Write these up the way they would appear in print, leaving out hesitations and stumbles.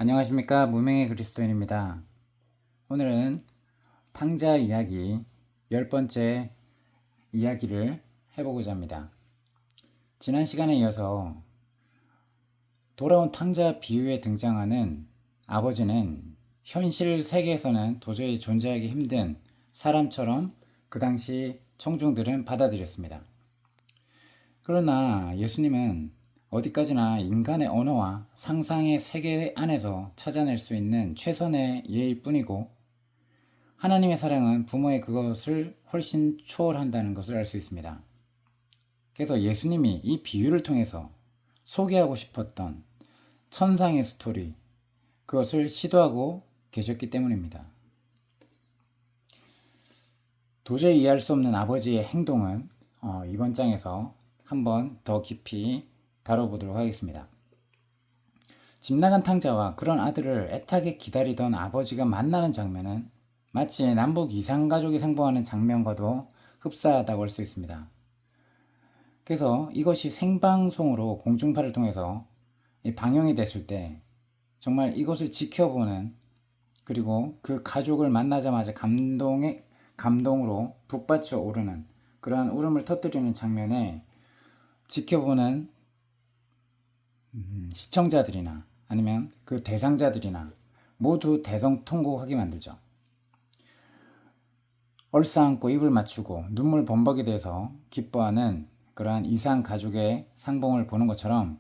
안녕하십니까. 무명의 그리스도인입니다. 오늘은 탕자 이야기 10번째 이야기를 해보고자 합니다. 지난 시간에 이어서 돌아온 탕자 비유에 등장하는 아버지는 현실 세계에서는 도저히 존재하기 힘든 사람처럼 그 당시 청중들은 받아들였습니다. 그러나 예수님은 어디까지나 인간의 언어와 상상의 세계 안에서 찾아낼 수 있는 최선의 예일 뿐이고, 하나님의 사랑은 부모의 그것을 훨씬 초월한다는 것을 알 수 있습니다. 그래서 예수님이 이 비유를 통해서 소개하고 싶었던 천상의 스토리, 그것을 시도하고 계셨기 때문입니다. 도저히 이해할 수 없는 아버지의 행동은 이번 장에서 한번 더 깊이 다뤄보도록 하겠습니다. 집 나간 탕자와 그런 아들을 애타게 기다리던 아버지가 만나는 장면은 마치 남북 이산가족이 상봉하는 장면과도 흡사하다고 할 수 있습니다. 그래서 이것이 생방송으로 공중파를 통해서 방영이 됐을 때 정말 이것을 지켜보는, 그리고 그 가족을 만나자마자 감동으로 북받쳐 오르는 그러한 울음을 터뜨리는 장면에 지켜보는 시청자들이나 아니면 그 대상자들이나 모두 대성통곡하게 만들죠. 얼싸안고 입을 맞추고 눈물 범벅이 돼서 기뻐하는 그러한 이상 가족의 상봉을 보는 것처럼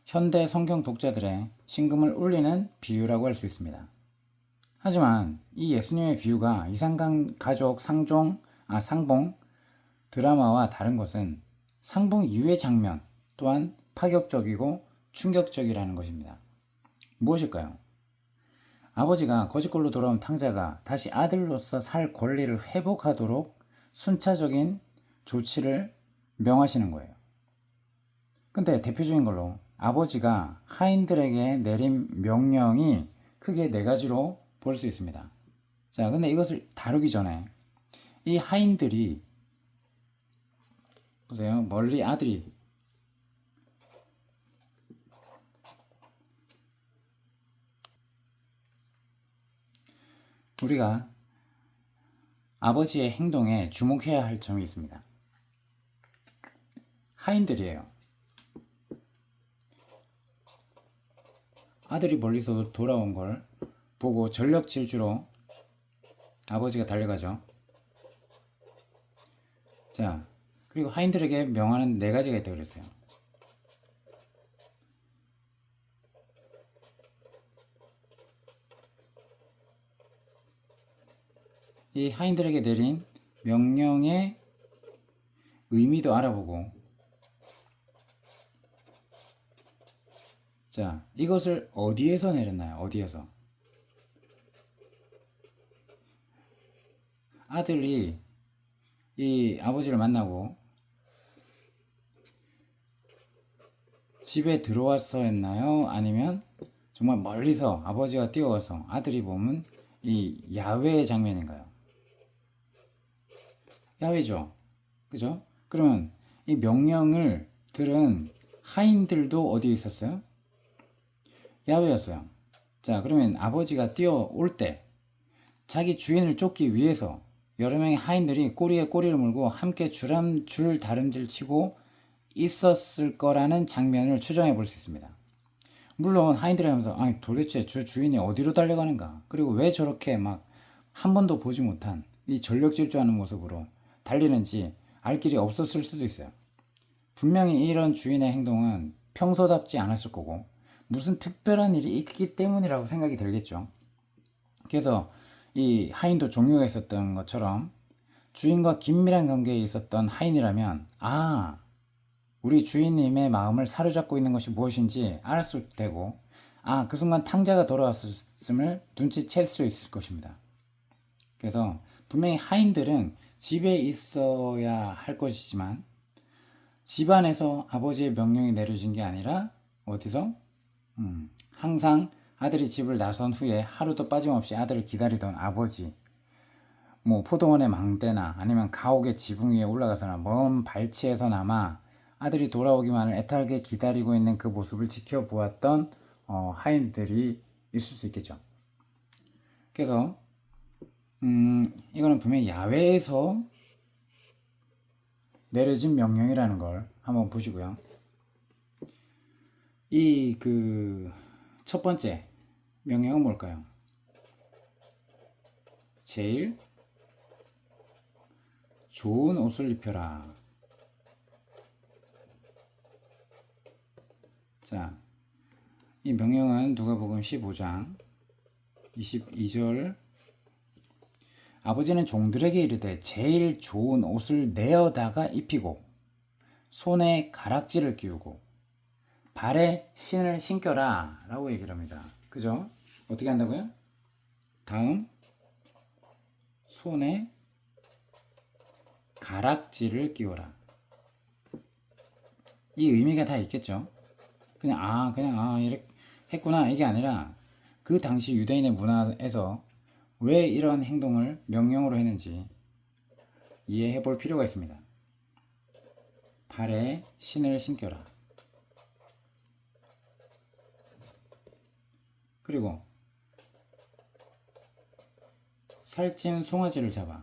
현대 성경 독자들의 심금을 울리는 비유라고 할 수 있습니다. 하지만 이 예수님의 비유가 이상 가족 상봉 드라마와 다른 것은 상봉 이후의 장면 또한 파격적이고 충격적이라는 것입니다. 무엇일까요? 아버지가 거짓골로 돌아온 탕자가 다시 아들로서 살 권리를 회복하도록 순차적인 조치를 명하시는 거예요. 근데 대표적인 걸로 아버지가 하인들에게 내린 명령이 크게 네 가지로 볼 수 있습니다. 자, 근데 이것을 다루기 전에 이 하인들이 보세요. 멀리 아들이 우리가 아버지의 행동에 주목해야 할 점이 있습니다. 하인들이에요. 아들이 멀리서 돌아온 걸 보고 전력 질주로 아버지가 달려가죠. 자, 그리고 하인들에게 명하는 네 가지가 있다고 그랬어요. 이 하인들에게 내린 명령의 의미도 알아보고, 자, 이것을 어디에서 내렸나요? 어디에서? 아들이 이 아버지를 만나고 집에 들어와서 했나요? 아니면 정말 멀리서 아버지가 뛰어와서 아들이 보면 이 야외의 장면인가요? 야외죠. 그죠? 그러면 이 명령을 들은 하인들도 어디에 있었어요? 야외였어요. 자, 그러면 아버지가 뛰어올 때 자기 주인을 쫓기 위해서 여러 명의 하인들이 꼬리에 꼬리를 물고 함께 줄 다름질 치고 있었을 거라는 장면을 추정해 볼 수 있습니다. 물론 하인들이 하면서 아니 도대체 저 주인이 어디로 달려가는가, 그리고 왜 저렇게 막 한 번도 보지 못한 이 전력 질주하는 모습으로 달리는지 알 길이 없었을 수도 있어요. 분명히 이런 주인의 행동은 평소답지 않았을 거고 무슨 특별한 일이 있기 때문이라고 생각이 들겠죠. 그래서 이 하인도 종류가 있었던 것처럼 주인과 긴밀한 관계에 있었던 하인이라면 우리 주인님의 마음을 사로잡고 있는 것이 무엇인지 알았을 테고, 그 순간 탕자가 돌아왔음을 눈치챌 수 있을 것입니다. 그래서 분명히 하인들은 집에 있어야 할 것이지만 집안에서 아버지의 명령이 내려진 게 아니라 어디서? 항상 아들이 집을 나선 후에 하루도 빠짐없이 아들을 기다리던 아버지, 뭐 포도원의 망대나 아니면 가옥의 지붕 위에 올라가서나 먼 발치에서나마 아들이 돌아오기만을 애타게 기다리고 있는 그 모습을 지켜보았던 하인들이 있을 수 있겠죠. 그래서 이거는 분명히 야외에서 내려진 명령이라는 걸 한번 보시고요. 이 첫 번째 명령은 뭘까요? 제일 좋은 옷을 입혀라. 자, 이 명령은 누가복음 15장 22절 아버지는 종들에게 이르되 제일 좋은 옷을 내어다가 입히고 손에 가락지를 끼우고 발에 신을 신겨라 라고 얘기를 합니다. 그죠? 어떻게 한다고요? 다음 손에 가락지를 끼워라. 이 의미가 다 있겠죠. 그냥 이렇게 했구나 이게 아니라 그 당시 유대인의 문화에서 왜 이런 행동을 명령으로 했는지 이해해 볼 필요가 있습니다. 발에 신을 신겨라. 그리고 살찐 송아지를 잡아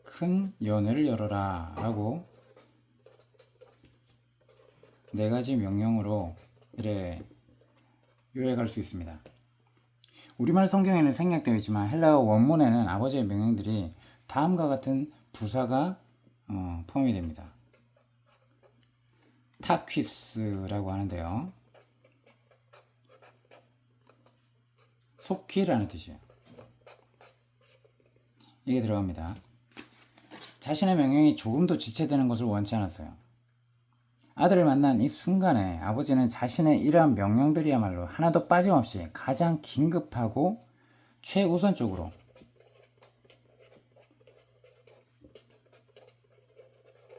큰 연회를 열어라 라고 네 가지 명령으로 이래 요약할 수 있습니다. 우리말 성경에는 생략되어 있지만 헬라어 원문에는 아버지의 명령들이 다음과 같은 부사가 포함이 됩니다. 타퀴스라고 하는데요. 속히라는 뜻이에요. 이게 들어갑니다. 자신의 명령이 조금도 지체되는 것을 원치 않았어요. 아들을 만난 이 순간에 아버지는 자신의 이러한 명령들이야말로 하나도 빠짐없이 가장 긴급하고 최우선적으로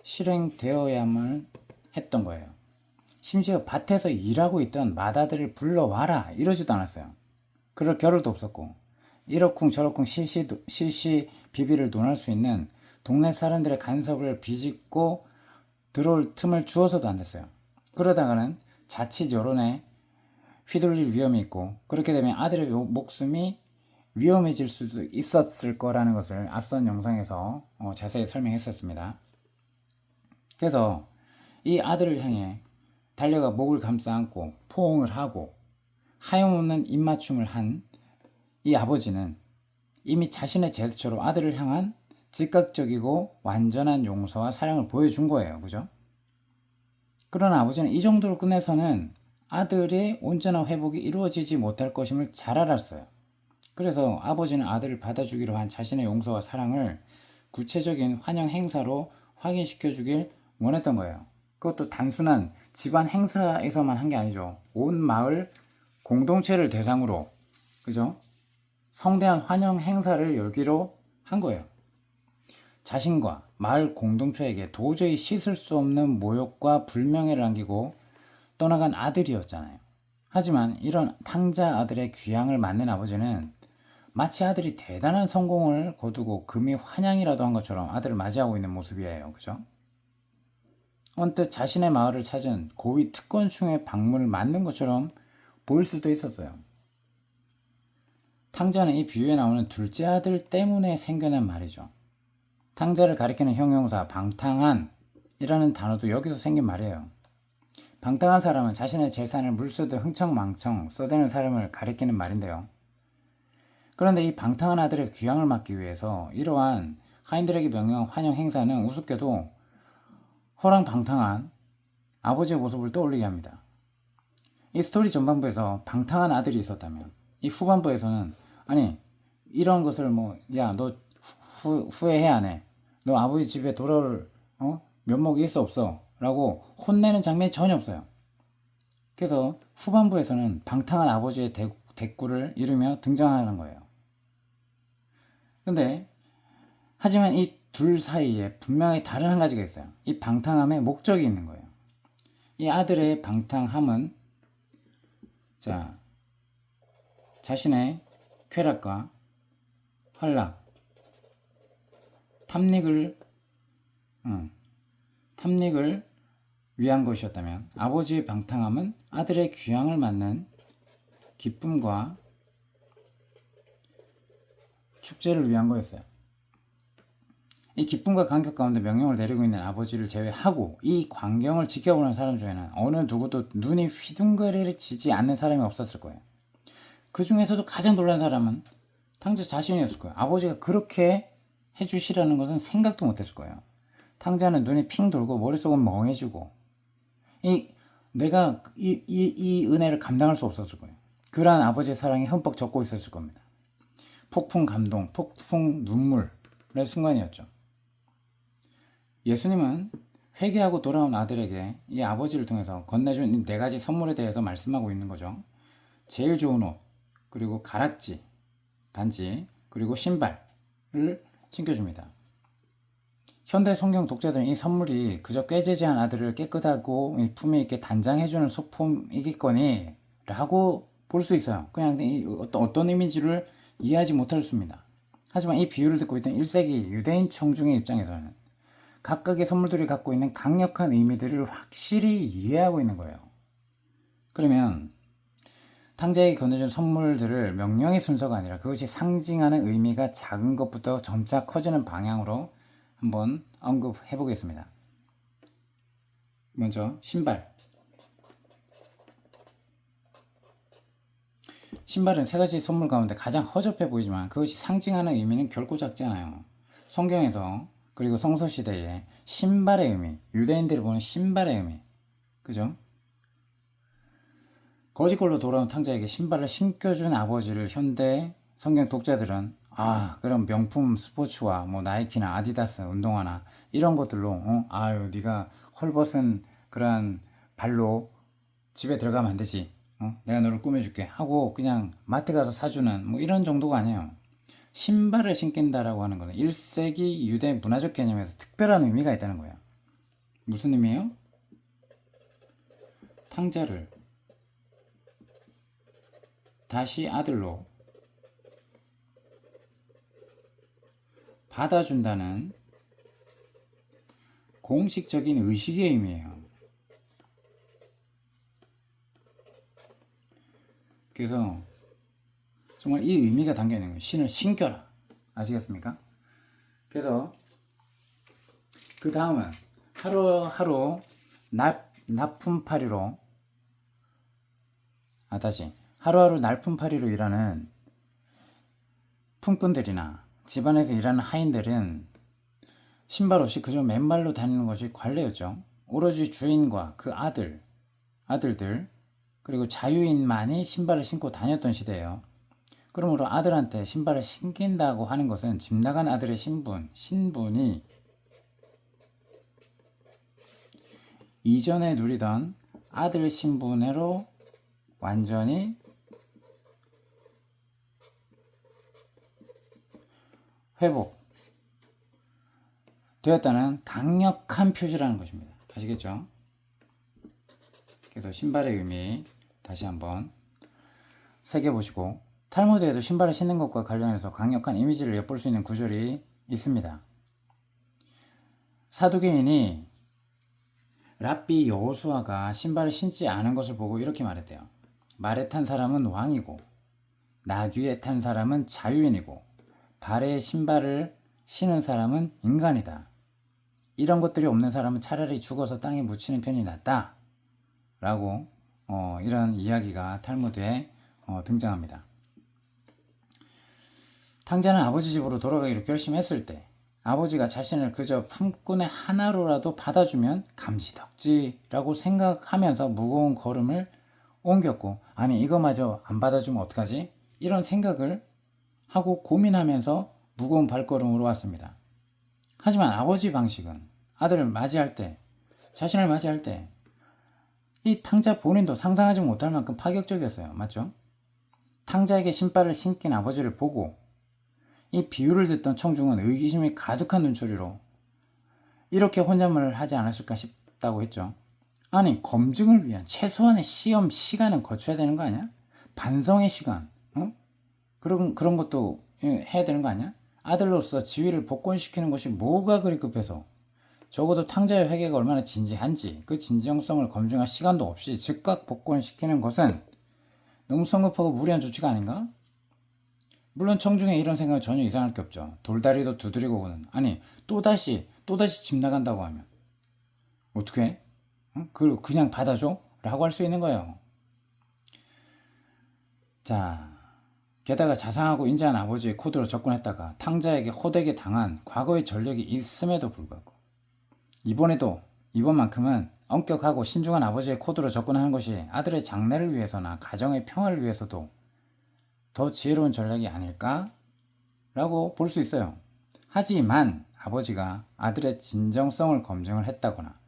실행되어야만 했던 거예요. 심지어 밭에서 일하고 있던 맏아들을 불러와라 이러지도 않았어요. 그럴 겨를도 없었고 이러쿵 저러쿵 실시 비비를 논할 수 있는 동네 사람들의 간섭을 비집고 들어올 틈을 주어서도 안 됐어요. 그러다가는 자칫 여론에 휘둘릴 위험이 있고 그렇게 되면 아들의 목숨이 위험해질 수도 있었을 거라는 것을 앞선 영상에서 자세히 설명했었습니다. 그래서 이 아들을 향해 달려가 목을 감싸 안고 포옹을 하고 하염없는 입맞춤을 한 이 아버지는 이미 자신의 제스처로 아들을 향한 즉각적이고 완전한 용서와 사랑을 보여준 거예요. 그죠? 그러나 아버지는 이 정도로 끝내서는 아들의 온전한 회복이 이루어지지 못할 것임을 잘 알았어요. 그래서 아버지는 아들을 받아주기로 한 자신의 용서와 사랑을 구체적인 환영 행사로 확인시켜 주길 원했던 거예요. 그것도 단순한 집안 행사에서만 한 게 아니죠. 온 마을 공동체를 대상으로, 그죠? 성대한 환영 행사를 열기로 한 거예요. 자신과 마을 공동체에게 도저히 씻을 수 없는 모욕과 불명예를 안기고 떠나간 아들이었잖아요. 하지만 이런 탕자 아들의 귀향을 맞는 아버지는 마치 아들이 대단한 성공을 거두고 금이 환영이라도 한 것처럼 아들을 맞이하고 있는 모습이에요. 그죠? 언뜻 자신의 마을을 찾은 고위 특권층의 방문을 맞는 것처럼 보일 수도 있었어요. 탕자는 이 비유에 나오는 둘째 아들 때문에 생겨난 말이죠. 탕자를 가리키는 형용사 방탕한 이라는 단어도 여기서 생긴 말이에요. 방탕한 사람은 자신의 재산을 물쓰듯 흥청망청 써대는 사람을 가리키는 말인데요. 그런데 이 방탕한 아들의 귀향을 막기 위해서 이러한 하인들에게 명령한 환영 행사는 우습게도 호랑방탕한 아버지의 모습을 떠올리게 합니다. 이 스토리 전반부에서 방탕한 아들이 있었다면 이 후반부에서는 아니 이런 것을 야 너 후회해 안 해? 너 아버지 집에 돌아올 면목이 있어 없어? 라고 혼내는 장면이 전혀 없어요. 그래서 후반부에서는 방탕한 아버지의 대꾸를 이루며 등장하는 거예요. 근데 하지만 이 둘 사이에 분명히 다른 한 가지가 있어요. 이 방탕함에 목적이 있는 거예요. 이 아들의 방탕함은 자신의 쾌락과 활락, 탐닉을 위한 것이었다면 아버지의 방탕함은 아들의 귀향을 맞는 기쁨과 축제를 위한 거였어요. 이 기쁨과 감격 가운데 명령을 내리고 있는 아버지를 제외하고 이 광경을 지켜보는 사람 중에는 어느 누구도 눈이 휘둥그레지지 않는 사람이 없었을 거예요. 그 중에서도 가장 놀란 사람은 탕자 자신이었을 거예요. 아버지가 그렇게 해주시라는 것은 생각도 못했을 거예요. 탕자는 눈이 핑 돌고 머릿속은 멍해지고 내가 이 은혜를 감당할 수 없었을 거예요. 그러한 아버지의 사랑이 흠뻑 젖고 있었을 겁니다. 폭풍 감동, 폭풍 눈물의 순간이었죠. 예수님은 회개하고 돌아온 아들에게 이 아버지를 통해서 건네준 이 4가지 선물에 대해서 말씀하고 있는 거죠. 제일 좋은 옷, 그리고 가락지, 반지, 그리고 신발을 신겨줍니다. 현대 성경 독자들은 이 선물이 그저 꾀지지한 아들을 깨끗하고 품위 있게 단장해주는 소품이겠거니 라고 볼 수 있어요. 그냥 어떤 이미지를 이해하지 못했습니다. 하지만 이 비유를 듣고 있던 1세기 유대인 청중의 입장에서는 각각의 선물들이 갖고 있는 강력한 의미들을 확실히 이해하고 있는 거예요. 그러면 탕자에게 건네준 선물들을 명령의 순서가 아니라 그것이 상징하는 의미가 작은 것부터 점차 커지는 방향으로 한번 언급해 보겠습니다. 먼저 신발. 신발은 3가지 선물 가운데 가장 허접해 보이지만 그것이 상징하는 의미는 결코 작지 않아요. 성경에서 그리고 성서시대에 신발의 의미, 유대인들이 보는 신발의 의미, 그죠? 거지걸로 돌아온 탕자에게 신발을 신겨준 아버지를 현대 성경 독자들은 그럼 명품 스포츠와 뭐 나이키나 아디다스 운동화나 이런 것들로 아유 네가 헐벗은 그런 발로 집에 들어가면 안 되지, 내가 너를 꾸며줄게 하고 그냥 마트 가서 사주는 뭐 이런 정도가 아니에요. 신발을 신긴다라고 하는 것은 1세기 유대 문화적 개념에서 특별한 의미가 있다는 거예요. 무슨 의미예요? 탕자를 다시 아들로 받아준다는 공식적인 의식의 의미예요. 그래서 정말 이 의미가 담겨있는 거예요. 신을 신겨라. 아시겠습니까? 그래서 그 다음은 하루하루 납품팔이로 하루하루 날품팔이로 일하는 품꾼들이나 집안에서 일하는 하인들은 신발 없이 그저 맨발로 다니는 것이 관례였죠. 오로지 주인과 그 아들들 그리고 자유인만이 신발을 신고 다녔던 시대예요. 그러므로 아들한테 신발을 신긴다고 하는 것은 집 나간 아들의 신분이 이전에 누리던 아들 신분으로 완전히 회복되었다는 강력한 표시라는 것입니다. 아시겠죠? 그래서 신발의 의미 다시 한번 새겨보시고, 탈무드에도 신발을 신는 것과 관련해서 강력한 이미지를 엿볼 수 있는 구절이 있습니다. 사두개인이 랍비 여호수아가 신발을 신지 않은 것을 보고 이렇게 말했대요. 말에 탄 사람은 왕이고 나귀에 탄 사람은 자유인이고 발에 신발을 신은 사람은 인간이다. 이런 것들이 없는 사람은 차라리 죽어서 땅에 묻히는 편이 낫다 라고 이런 이야기가 탈무드에 등장합니다. 탕자는 아버지 집으로 돌아가기로 결심했을 때 아버지가 자신을 그저 품꾼의 하나로라도 받아주면 감지덕지라고 생각하면서 무거운 걸음을 옮겼고, 아니 이거마저 안 받아주면 어떡하지? 이런 생각을 하고 고민하면서 무거운 발걸음으로 왔습니다. 하지만 아버지 방식은 자신을 맞이할 때 이 탕자 본인도 상상하지 못할 만큼 파격적이었어요. 맞죠? 탕자에게 신발을 신긴 아버지를 보고 이 비유를 듣던 청중은 의기심이 가득한 눈초리로 이렇게 혼잣말을 하지 않았을까 싶다고 했죠. 아니, 검증을 위한 최소한의 시험 시간은 거쳐야 되는 거 아니야? 반성의 시간, 그런 것도 해야 되는 거 아니야? 아들로서 지위를 복권시키는 것이 뭐가 그리 급해서 적어도 탕자의 회개가 얼마나 진지한지 그 진정성을 검증할 시간도 없이 즉각 복권시키는 것은 너무 성급하고 무리한 조치가 아닌가? 물론 청중에 이런 생각은 전혀 이상할 게 없죠. 돌다리도 두드리고 오는. 아니 또다시 집 나간다고 하면 어떻게 해? 응? 그걸 그냥 받아줘? 라고 할 수 있는 거예요. 자, 게다가 자상하고 인자한 아버지의 코드로 접근했다가 탕자에게 호되게 당한 과거의 전력이 있음에도 불구하고 이번만큼은 엄격하고 신중한 아버지의 코드로 접근하는 것이 아들의 장래를 위해서나 가정의 평화를 위해서도 더 지혜로운 전략이 아닐까? 라고 볼 수 있어요. 하지만 아버지가 아들의 진정성을 검증을 했다거나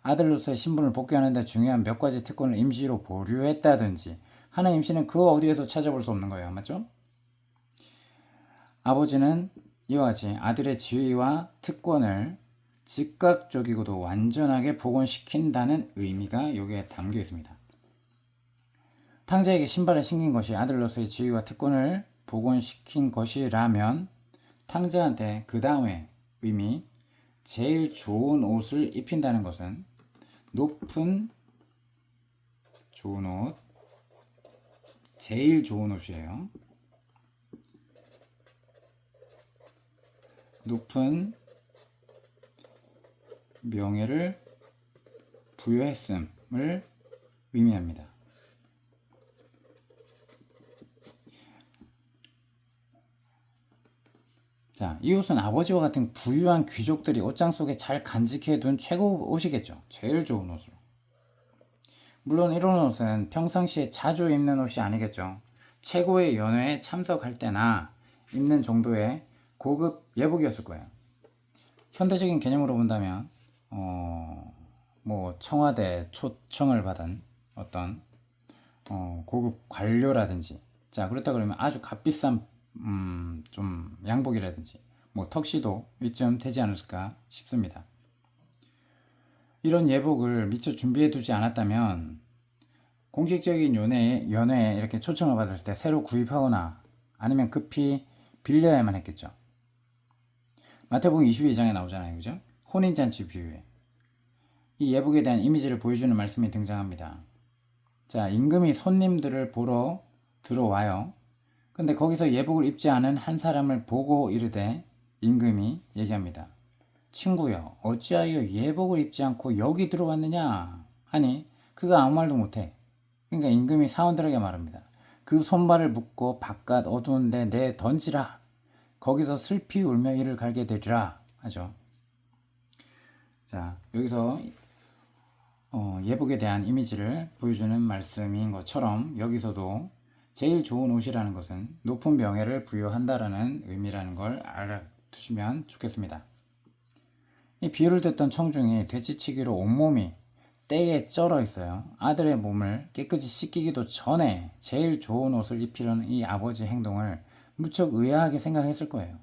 아들로서의 신분을 복귀하는 데 중요한 몇 가지 특권을 임시로 보류했다든지 하는 임시는 그 어디에서 찾아볼 수 없는 거예요. 맞죠? 아버지는 이와 같이 아들의 지위와 특권을 즉각적이고도 완전하게 복원시킨다는 의미가 여기에 담겨 있습니다. 탕자에게 신발을 신긴 것이 아들로서의 지위와 특권을 복원시킨 것이라면 탕자한테 그 다음에 의미 제일 좋은 옷을 입힌다는 것은 높은 좋은 옷 제일 좋은 옷이에요. 높은 명예를 부여했음을 의미합니다. 자, 이 옷은 아버지와 같은 부유한 귀족들이 옷장 속에 잘 간직해둔 최고 옷이겠죠. 제일 좋은 옷으로. 물론 이런 옷은 평상시에 자주 입는 옷이 아니겠죠. 최고의 연회에 참석할 때나 입는 정도의 고급 예복이었을 거예요. 현대적인 개념으로 본다면 뭐 청와대 초청을 받은 어떤 고급 관료라든지 자 그렇다 그러면 아주 값비싼 좀 양복이라든지 뭐 턱시도 이쯤 되지 않을까 싶습니다. 이런 예복을 미처 준비해 두지 않았다면 공식적인 연회에 이렇게 초청을 받을 때 새로 구입하거나 아니면 급히 빌려야만 했겠죠. 마태복음 22장에 나오잖아요. 그죠? 혼인잔치 비유에 이 예복에 대한 이미지를 보여주는 말씀이 등장합니다. 자, 임금이 손님들을 보러 들어와요. 근데 거기서 예복을 입지 않은 한 사람을 보고 이르되 임금이 얘기합니다. 친구여, 어찌하여 예복을 입지 않고 여기 들어왔느냐? 하니 그가 아무 말도 못해. 그러니까 임금이 사원들에게 말합니다. 그 손발을 묶고 바깥 어두운 데 내 던지라. 거기서 슬피 울며 이를 갈게 되리라 하죠. 자, 여기서 예복에 대한 이미지를 보여주는 말씀인 것처럼 여기서도 제일 좋은 옷이라는 것은 높은 명예를 부여한다라는 의미라는 걸 알아두시면 좋겠습니다. 이 비유를 듣던 청중이 돼지치기로 온몸이 때에 쩔어 있어요. 아들의 몸을 깨끗이 씻기기도 전에 제일 좋은 옷을 입히려는 이 아버지의 행동을 무척 의아하게 생각했을 거예요.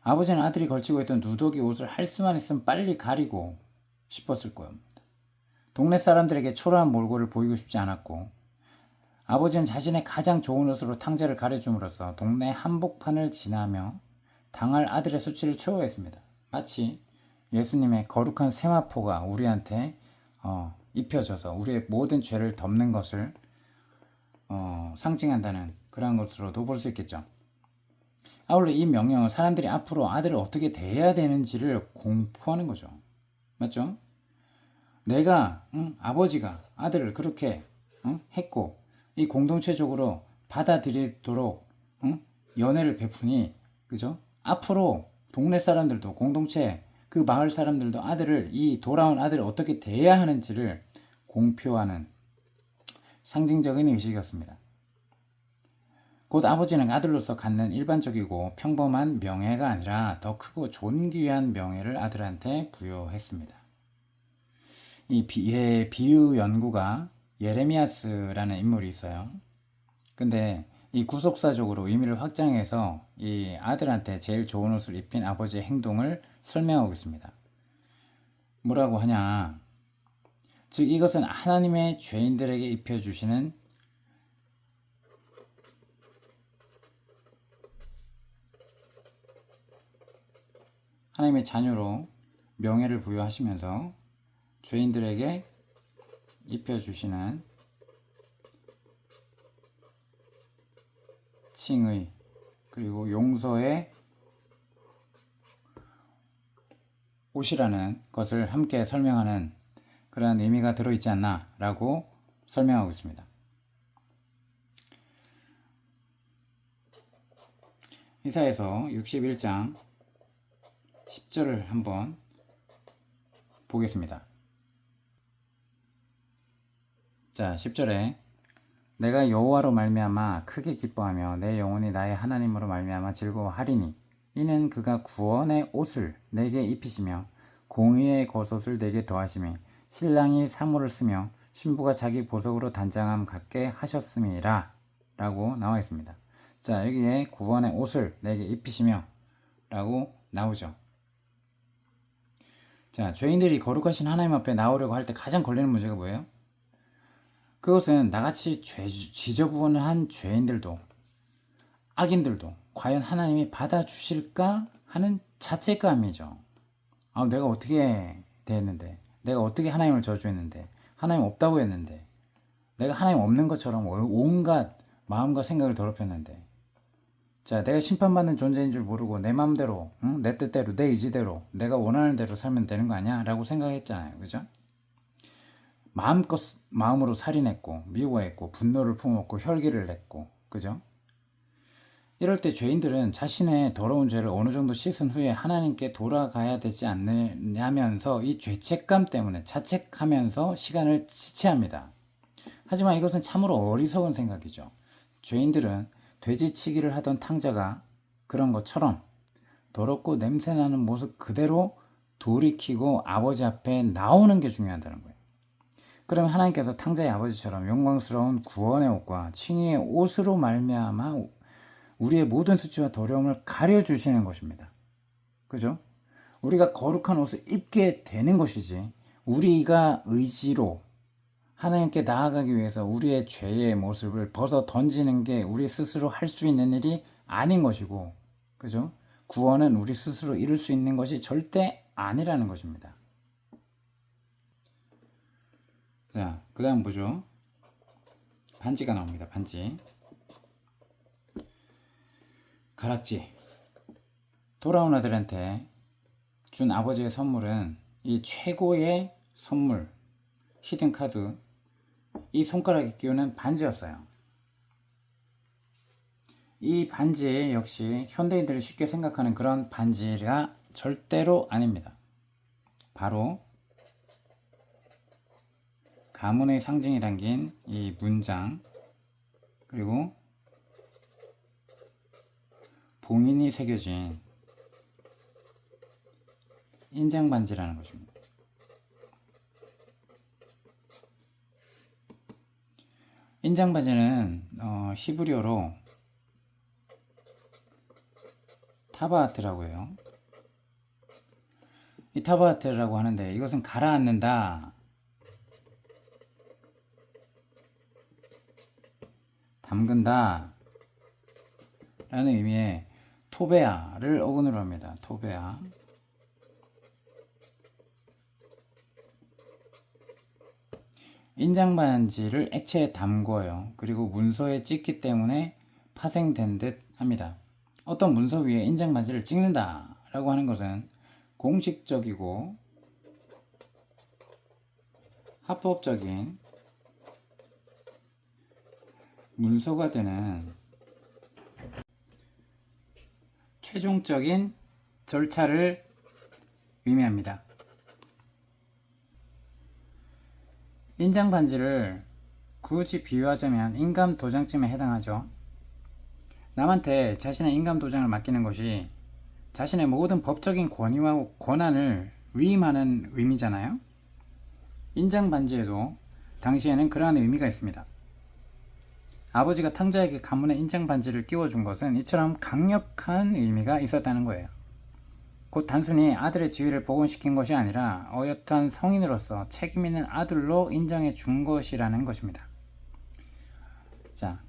아버지는 아들이 걸치고 있던 누더기 옷을 할 수만 있으면 빨리 가리고 싶었을 겁니다. 동네 사람들에게 초라한 몰골을 보이고 싶지 않았고 아버지는 자신의 가장 좋은 옷으로 탕자를 가려줌으로써 동네 한복판을 지나며 당할 아들의 수치를 채워했습니다. 마치 예수님의 거룩한 세마포가 우리한테 입혀져서 우리의 모든 죄를 덮는 것을 상징한다는 그런 것으로도 볼 수 있겠죠. 아울러 이 명령은 사람들이 앞으로 아들을 어떻게 대해야 되는지를 공포하는 거죠. 맞죠? 내가 아버지가 아들을 그렇게 했고 이 공동체적으로 받아들이도록 연애를 베푸니 그죠? 앞으로 동네 사람들도 공동체 그 마을 사람들도 아들을 이 돌아온 아들을 어떻게 대해야 하는지를 공표하는 상징적인 의식이었습니다. 곧 아버지는 아들로서 갖는 일반적이고 평범한 명예가 아니라 더 크고 존귀한 명예를 아들한테 부여했습니다. 이 비유 연구가 예레미야스라는 인물이 있어요. 근데 이 구속사적으로 의미를 확장해서 이 아들한테 제일 좋은 옷을 입힌 아버지의 행동을 설명하고 있습니다. 뭐라고 하냐? 즉 이것은 하나님의 죄인들에게 입혀주시는 하나님의 자녀로 명예를 부여하시면서 죄인들에게 입혀주시는 칭의 그리고 용서의 옷이라는 것을 함께 설명하는 그러한 의미가 들어있지 않나 라고 설명하고 있습니다. 이사야서 61장 10절을 한번 보겠습니다. 자, 10절에 내가 여호와로 말미암아 크게 기뻐하며 내 영혼이 나의 하나님으로 말미암아 즐거워하리니 이는 그가 구원의 옷을 내게 입히시며 공의의 겉옷을 내게 더하시며 신랑이 사모를 쓰며 신부가 자기 보석으로 단장함 같게 하셨음이라 라고 나와 있습니다. 자, 여기에 구원의 옷을 내게 입히시며 라고 나오죠. 자, 죄인들이 거룩하신 하나님 앞에 나오려고 할 때 가장 걸리는 문제가 뭐예요? 그것은 나같이 지저분한 죄인들도 악인들도 과연 하나님이 받아주실까 하는 자책감이죠. 내가 어떻게 됐는데, 내가 어떻게 하나님을 저주했는데, 하나님 없다고 했는데, 내가 하나님 없는 것처럼 온갖 마음과 생각을 더럽혔는데, 자, 내가 심판받는 존재인 줄 모르고 내 마음대로, 내 뜻대로, 내 의지대로, 내가 원하는 대로 살면 되는 거 아니야? 라고 생각했잖아요. 그죠? 마음으로 살인했고, 미워했고, 분노를 품었고, 혈기를 냈고, 그죠? 이럴 때 죄인들은 자신의 더러운 죄를 어느 정도 씻은 후에 하나님께 돌아가야 되지 않느냐면서 이 죄책감 때문에 자책하면서 시간을 지체합니다. 하지만 이것은 참으로 어리석은 생각이죠. 죄인들은 돼지치기를 하던 탕자가 그런 것처럼 더럽고 냄새나는 모습 그대로 돌이키고 아버지 앞에 나오는 게 중요하다는 거예요. 그러면 하나님께서 탕자의 아버지처럼 영광스러운 구원의 옷과 칭의의 옷으로 말미암아 우리의 모든 수치와 더러움을 가려주시는 것입니다. 그죠? 우리가 거룩한 옷을 입게 되는 것이지 우리가 의지로 하나님께 나아가기 위해서 우리의 죄의 모습을 벗어 던지는 게 우리 스스로 할 수 있는 일이 아닌 것이고, 그죠? 구원은 우리 스스로 이룰 수 있는 것이 절대 아니라는 것입니다. 자, 그 다음 보죠. 반지가 나옵니다. 반지. 가락지. 돌아온 아들한테 준 아버지의 선물은 이 최고의 선물, 히든카드, 이 손가락에 끼우는 반지였어요. 이 반지 역시 현대인들이 쉽게 생각하는 그런 반지가 절대로 아닙니다. 바로 가문의 상징이 담긴 이 문장, 그리고 봉인이 새겨진 인장 반지라는 것입니다. 인장 반지는 히브리어로 타바아트라고 해요. 이 타바아트라고 하는데 이것은 가라앉는다, 담근다 라는 의미의 토베아를 어근으로 합니다. 토베아. 인장 반지를 액체에 담궈요. 그리고 문서에 찍기 때문에 파생된 듯 합니다. 어떤 문서 위에 인장 반지를 찍는다 라고 하는 것은 공식적이고 합법적인 문서가 되는 최종적인 절차를 의미합니다. 인장 반지를 굳이 비유하자면 인감 도장쯤에 해당하죠. 남한테 자신의 인감 도장을 맡기는 것이 자신의 모든 법적인 권위와 권한을 위임하는 의미잖아요. 인장 반지에도 당시에는 그러한 의미가 있습니다. 아버지가 탕자에게 가문의 인장 반지를 끼워준 것은 이처럼 강력한 의미가 있었다는 거예요. 곧 단순히 아들의 지위를 복원시킨 것이 아니라 어엿한 성인으로서 책임 있는 아들로 인정해 준 것이라는 것입니다. 자,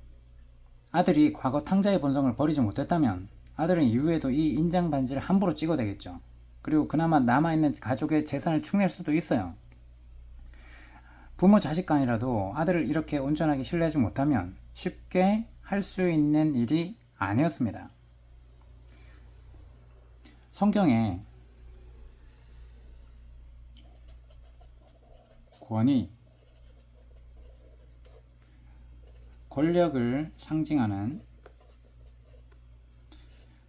아들이 과거 탕자의 본성을 버리지 못했다면 아들은 이후에도 이 인장 반지를 함부로 찍어대겠죠. 그리고 그나마 남아있는 가족의 재산을 축내할 수도 있어요. 부모 자식 간이라도 아들을 이렇게 온전하게 신뢰하지 못하면 쉽게 할 수 있는 일이 아니었습니다. 성경에 권위, 권력을 상징하는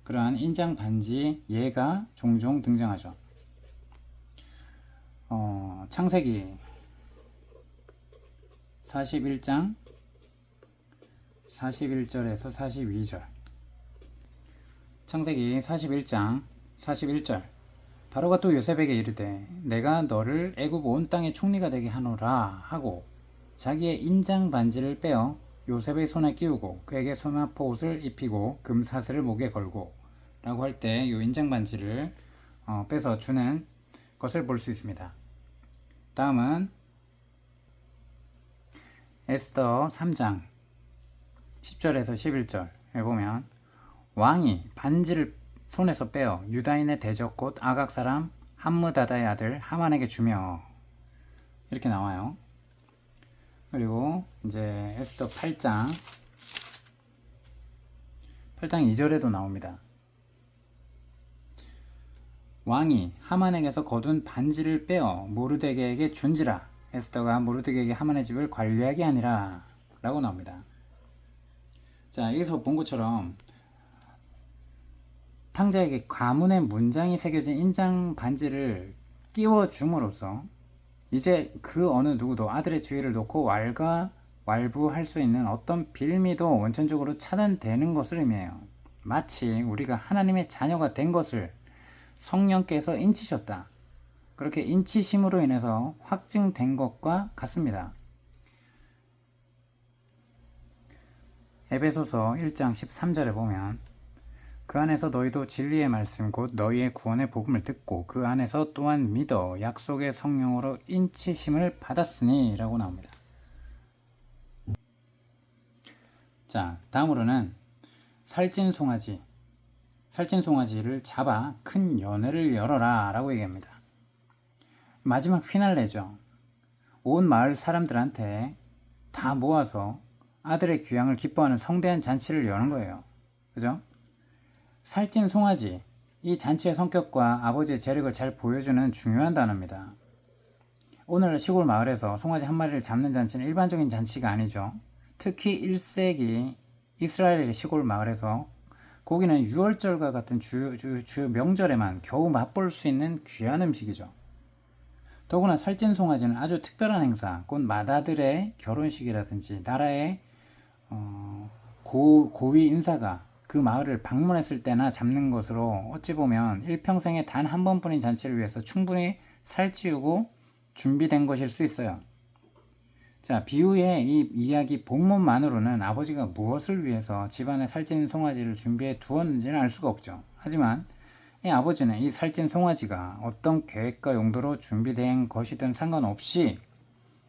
그러한 인장 반지 예가 종종 등장하죠. 창세기 41장 41절에서 42절. 창세기 41장 41절. 바로가 또 요셉에게 이르되 내가 너를 애굽 온 땅의 총리가 되게 하노라 하고 자기의 인장 반지를 빼어 요셉의 손에 끼우고 그에게 소마포 옷을 입히고 금사슬을 목에 걸고 라고 할 때 이 인장 반지를 빼서 주는 것을 볼 수 있습니다. 다음은 에스더 3장 10절에서 11절에 보면 왕이 반지를 손에서 빼어 유다인의 대적 곧 아각 사람 함므다다의 아들 하만에게 주며 이렇게 나와요. 그리고 이제 에스더 8장 2절에도 나옵니다. 왕이 하만에게서 거둔 반지를 빼어 모르드게에게 준지라. 에스더가 모르드게에게 하만의 집을 관리하게 하니라 라고 나옵니다. 자, 여기서 본 것처럼 탕자에게 가문의 문장이 새겨진 인장 반지를 끼워 줌으로써 이제 그 어느 누구도 아들의 지위를 놓고 왈가왈부할 수 있는 어떤 빌미도 원천적으로 차단되는 것을 의미해요. 마치 우리가 하나님의 자녀가 된 것을 성령께서 인치셨다. 그렇게 인치심으로 인해서 확증된 것과 같습니다. 에베소서 1장 13절에 보면 그 안에서 너희도 진리의 말씀 곧 너희의 구원의 복음을 듣고 그 안에서 또한 믿어 약속의 성령으로 인치심을 받았으니 라고 나옵니다. 자, 다음으로는 살찐송아지를 잡아 큰 연회를 열어라 라고 얘기합니다. 마지막 피날레죠. 온 마을 사람들한테 다 모아서 아들의 귀향을 기뻐하는 성대한 잔치를 여는 거예요. 그죠? 살찐 송아지, 이 잔치의 성격과 아버지의 재력을 잘 보여주는 중요한 단어입니다. 오늘 시골 마을에서 송아지 한 마리를 잡는 잔치는 일반적인 잔치가 아니죠. 특히 1세기 이스라엘의 시골 마을에서 고기는 유월절과 같은 주요 명절에만 겨우 맛볼 수 있는 귀한 음식이죠. 더구나 살찐 송아지는 아주 특별한 행사, 곧 맏아들의 결혼식이라든지 나라의 고위 인사가 그 마을을 방문했을 때나 잡는 것으로 어찌 보면 일평생에 단 한 번뿐인 잔치를 위해서 충분히 살찌우고 준비된 것일 수 있어요. 자, 비유의 이 이야기 본문만으로는 아버지가 무엇을 위해서 집안에 살찐 송아지를 준비해 두었는지는 알 수가 없죠. 하지만 이 아버지는 이 살찐 송아지가 어떤 계획과 용도로 준비된 것이든 상관없이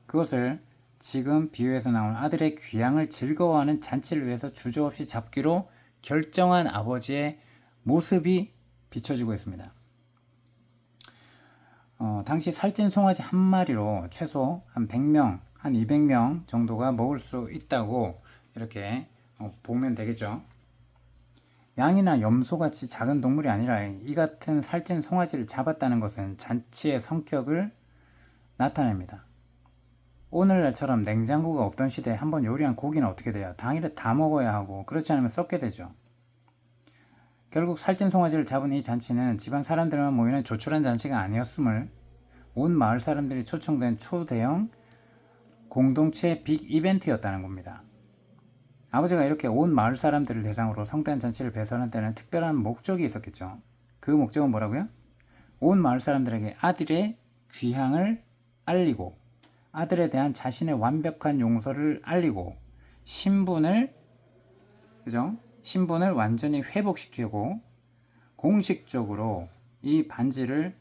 그것을 지금 비유에서 나온 아들의 귀향을 즐거워하는 잔치를 위해서 주저없이 잡기로 결정한 아버지의 모습이 비춰지고 있습니다. 당시 살찐 송아지 한 마리로 최소 한 100명, 한 200명 정도가 먹을 수 있다고 이렇게 보면 되겠죠. 양이나 염소같이 작은 동물이 아니라 이 같은 살찐 송아지를 잡았다는 것은 잔치의 성격을 나타냅니다. 오늘날처럼 냉장고가 없던 시대에 한번 요리한 고기는 어떻게 돼요? 당일에 다 먹어야 하고 그렇지 않으면 썩게 되죠. 결국 살찐 송아지를 잡은 이 잔치는 집안 사람들만 모이는 조촐한 잔치가 아니었음을 온 마을 사람들이 초청된 초대형 공동체 빅 이벤트였다는 겁니다. 아버지가 이렇게 온 마을 사람들을 대상으로 성대한 잔치를 배설한 데는 특별한 목적이 있었겠죠. 그 목적은 뭐라고요? 온 마을 사람들에게 아들의 귀향을 알리고 아들에 대한 자신의 완벽한 용서를 알리고 신분을 완전히 회복시키고 공식적으로 이 반지를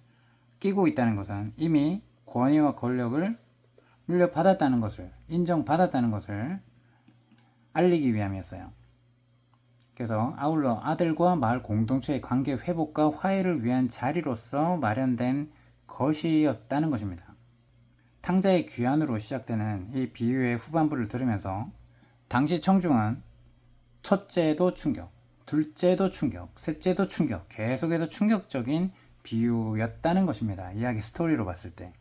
끼고 있다는 것은 이미 권위와 권력을 물려받았다는 것을 인정받았다는 것을 알리기 위함이었어요. 그래서 아울러 아들과 마을 공동체의 관계 회복과 화해를 위한 자리로서 마련된 것이었다는 것입니다. 탕자의 귀환으로 시작되는 이 비유의 후반부를 들으면서 당시 청중은 첫째도 충격, 둘째도 충격, 셋째도 충격, 계속해서 충격적인 비유였다는 것입니다. 이야기 스토리로 봤을 때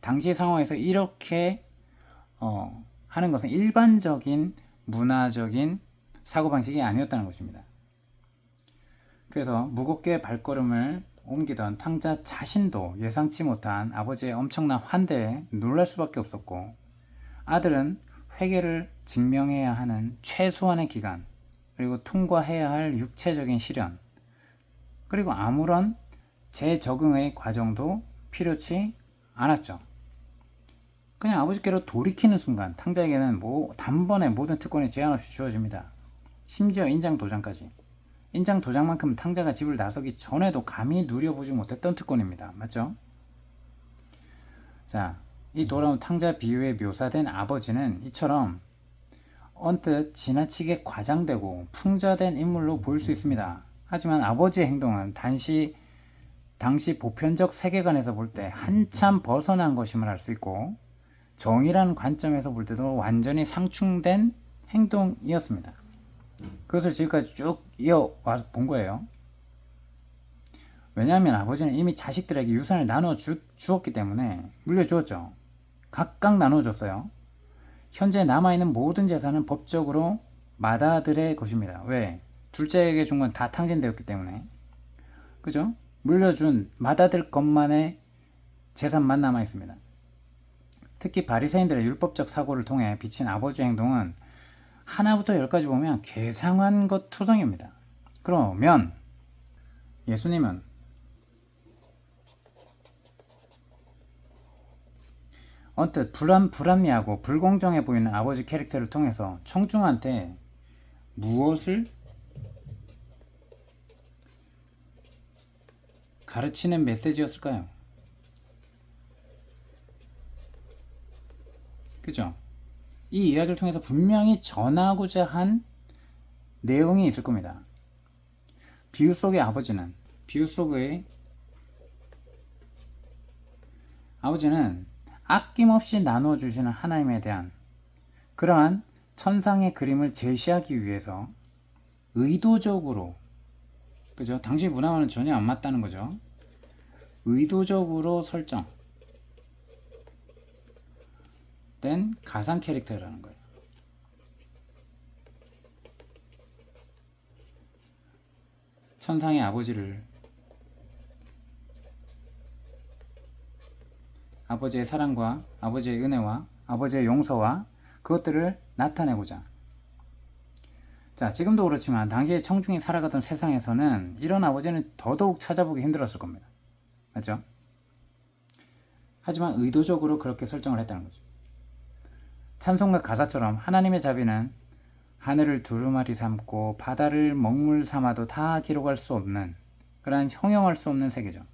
당시 상황에서 이렇게 하는 것은 일반적인 문화적인 사고방식이 아니었다는 것입니다. 그래서 무겁게 발걸음을 옮기던 탕자 자신도 예상치 못한 아버지의 엄청난 환대에 놀랄 수밖에 없었고, 아들은 회개를 증명해야 하는 최소한의 기간, 그리고 통과해야 할 육체적인 시련, 그리고 아무런 재적응의 과정도 필요치 않았죠. 그냥 아버지께로 돌이키는 순간 탕자에게는 단번에 모든 특권이 제한 없이 주어집니다. 심지어 인장 도장까지. 인장 도장만큼 탕자가 집을 나서기 전에도 감히 누려보지 못했던 특권입니다. 맞죠? 자, 이 돌아온 탕자 비유에 묘사된 아버지는 이처럼 언뜻 지나치게 과장되고 풍자된 인물로 보일 수 있습니다. 하지만 아버지의 행동은 당시 보편적 세계관에서 볼 때 한참 벗어난 것임을 알 수 있고, 정의라는 관점에서 볼 때도 완전히 상충된 행동이었습니다. 그것을 지금까지 쭉 이어와서 본 거예요. 왜냐하면 아버지는 이미 자식들에게 유산을 나눠 주었기 때문에 물려주었죠. 각각 나눠줬어요. 현재 남아있는 모든 재산은 법적으로 맏아들의 것입니다. 왜? 둘째에게 준 건 다 탕진되었기 때문에. 그죠? 물려준 맏아들 것만의 재산만 남아있습니다. 특히 바리새인들의 율법적 사고를 통해 비친 아버지의 행동은 하나부터 열까지 보면 괴상한 것 투성입니다. 그러면 예수님은 언뜻 불합리하고 불공정해 보이는 아버지 캐릭터를 통해서 청중한테 무엇을 가르치는 메시지였을까요? 그죠? 이 이야기를 통해서 분명히 전하고자 한 내용이 있을 겁니다. 비유 속의 아버지는 아낌없이 나눠주시는 하나님에 대한 그러한 천상의 그림을 제시하기 위해서 의도적으로, 그죠? 당시 문화와는 전혀 안 맞다는 거죠. 의도적으로 설정된 가상 캐릭터라는 거예요. 천상의 아버지의 사랑과 아버지의 은혜와 아버지의 용서와 그것들을 나타내고자. 자, 지금도 그렇지만 당시에 청중이 살아가던 세상에서는 이런 아버지는 더더욱 찾아보기 힘들었을 겁니다. 맞죠? 하지만 의도적으로 그렇게 설정을 했다는 거죠. 찬송가 가사처럼 하나님의 자비는 하늘을 두루마리 삼고 바다를 먹물 삼아도 다 기록할 수 없는, 그러한 형용할 수 없는 세계죠.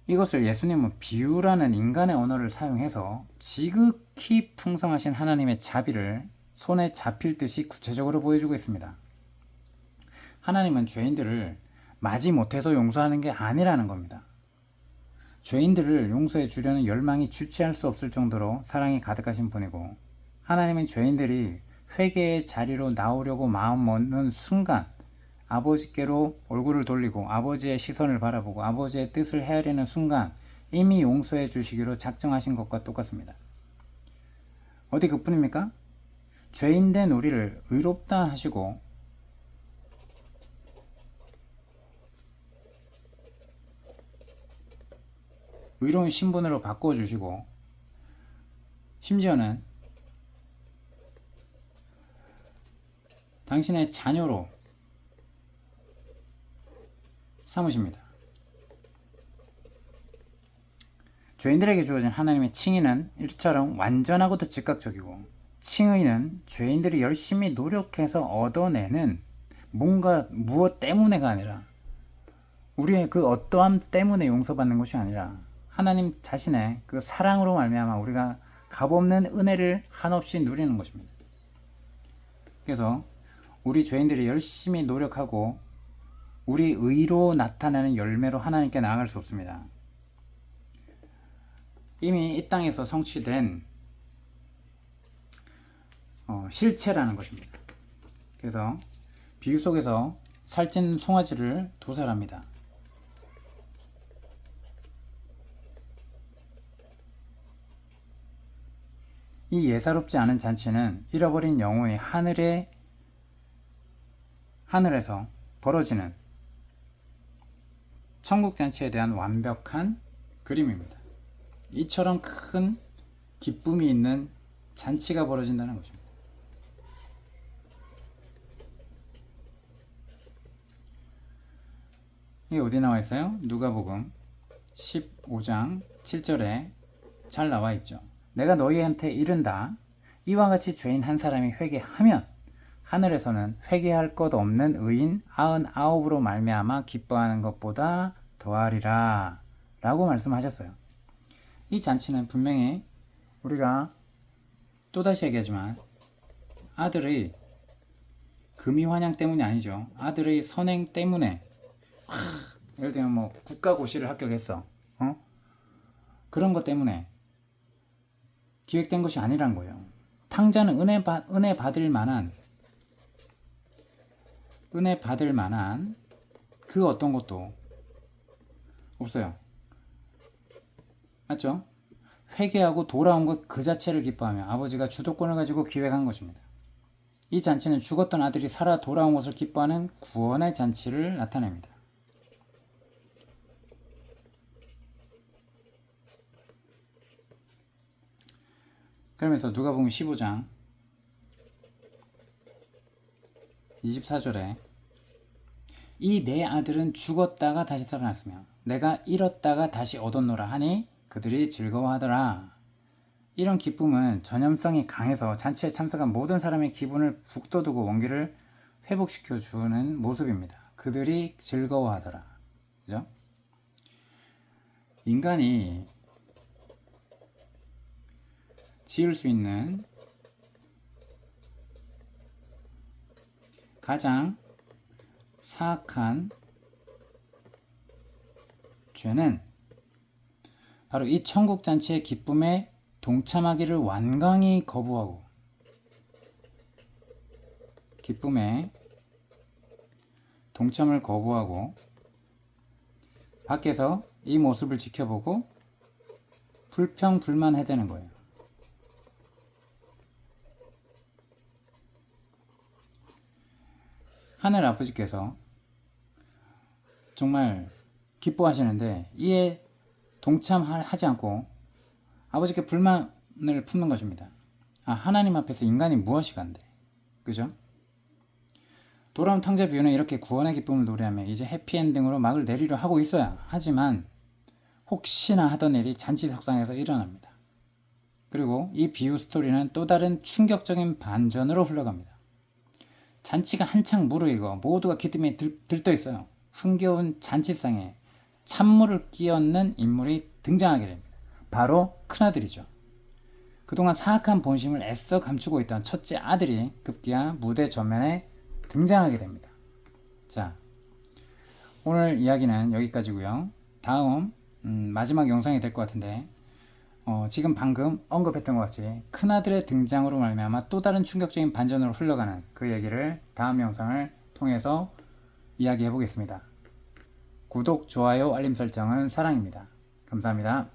이것을 예수님은 비유라는 인간의 언어를 사용해서 지극히 풍성하신 하나님의 자비를 손에 잡힐 듯이 구체적으로 보여주고 있습니다. 하나님은 죄인들을 마지못해서 용서하는 게 아니라는 겁니다. 죄인들을 용서해 주려는 열망이 주체할 수 없을 정도로 사랑이 가득하신 분이고, 하나님은 죄인들이 회개의 자리로 나오려고 마음 먹는 순간 아버지께로 얼굴을 돌리고 아버지의 시선을 바라보고 아버지의 뜻을 헤아리는 순간 이미 용서해 주시기로 작정하신 것과 똑같습니다. 어디 그뿐입니까? 죄인된 우리를 의롭다 하시고 의로운 신분으로 바꿔주시고, 심지어는 당신의 자녀로 삼으십니다. 죄인들에게 주어진 하나님의 칭의는 이처럼 완전하고도 즉각적이고, 칭의는 죄인들이 열심히 노력해서 얻어내는 무엇 때문에가 아니라, 우리의 그 어떠함 때문에 용서받는 것이 아니라 하나님 자신의 그 사랑으로 말미암아 우리가 값없는 은혜를 한없이 누리는 것입니다. 그래서 우리 죄인들이 열심히 노력하고 우리 의로 나타나는 열매로 하나님께 나아갈 수 없습니다. 이미 이 땅에서 성취된 실체라는 것입니다. 그래서 비유 속에서 살찐 송아지를 도살합니다. 이 예사롭지 않은 잔치는 잃어버린 영혼이 하늘에서 벌어지는 천국 잔치에 대한 완벽한 그림입니다. 이처럼 큰 기쁨이 있는 잔치가 벌어진다는 것입니다. 이게 어디 나와 있어요? 누가복음 15장 7절에 잘 나와 있죠. 내가 너희한테 이른다. 이와 같이 죄인 한 사람이 회개하면 하늘에서는 회개할 것 없는 의인 99으로 말미암아 기뻐하는 것보다 더하리라 라고 말씀하셨어요. 이 잔치는 분명히 우리가 또다시 얘기하지만 아들의 금이환영 때문이 아니죠. 아들의 선행 때문에 예를 들면 뭐 국가고시를 합격했어. 그런 것 때문에 기획된 것이 아니란 거예요. 탕자는 은혜 받을 만한 그 어떤 것도 없어요. 맞죠? 회개하고 돌아온 것 그 자체를 기뻐하며 아버지가 주도권을 가지고 기획한 것입니다. 이 잔치는 죽었던 아들이 살아 돌아온 것을 기뻐하는 구원의 잔치를 나타냅니다. 그러면서 누가복음 15장 24절에 이 내 아들은 죽었다가 다시 살아났으며 내가 잃었다가 다시 얻었노라 하니 그들이 즐거워하더라. 이런 기쁨은 전염성이 강해서 잔치에 참석한 모든 사람의 기분을 북돋우고 원기를 회복시켜 주는 모습입니다. 그들이 즐거워하더라. 그죠? 인간이 지을 수 있는 가장 사악한 죄는 바로 이 천국잔치의 기쁨에 동참하기를 완강히 거부하고 기쁨에 동참을 거부하고 밖에서 이 모습을 지켜보고 불평불만해대는 거예요. 하늘 아버지께서 정말 기뻐하시는데 이에 동참하지 않고 아버지께 불만을 품는 것입니다. 하나님 앞에서 인간이 무엇이 간대. 그죠? 돌아온 탕자 비유는 이렇게 구원의 기쁨을 노래하며 이제 해피엔딩으로 막을 내리려 하고 있어야 하지만 혹시나 하던 일이 잔치석상에서 일어납니다. 그리고 이 비유 스토리는 또 다른 충격적인 반전으로 흘러갑니다. 잔치가 한창 무르익어 모두가 기쁨에 들떠 있어요. 흥겨운 잔치상에 찬물을 끼얹는 인물이 등장하게 됩니다. 바로 큰아들이죠. 그동안 사악한 본심을 애써 감추고 있던 첫째 아들이 급기야 무대 전면에 등장하게 됩니다. 자, 오늘 이야기는 여기까지고요. 다음 마지막 영상이 될 것 같은데 지금 방금 언급했던 것 같이 큰아들의 등장으로 말미암아 또 다른 충격적인 반전으로 흘러가는 그 얘기를 다음 영상을 통해서 이야기해 보겠습니다. 구독, 좋아요, 알림 설정은 사랑입니다. 감사합니다.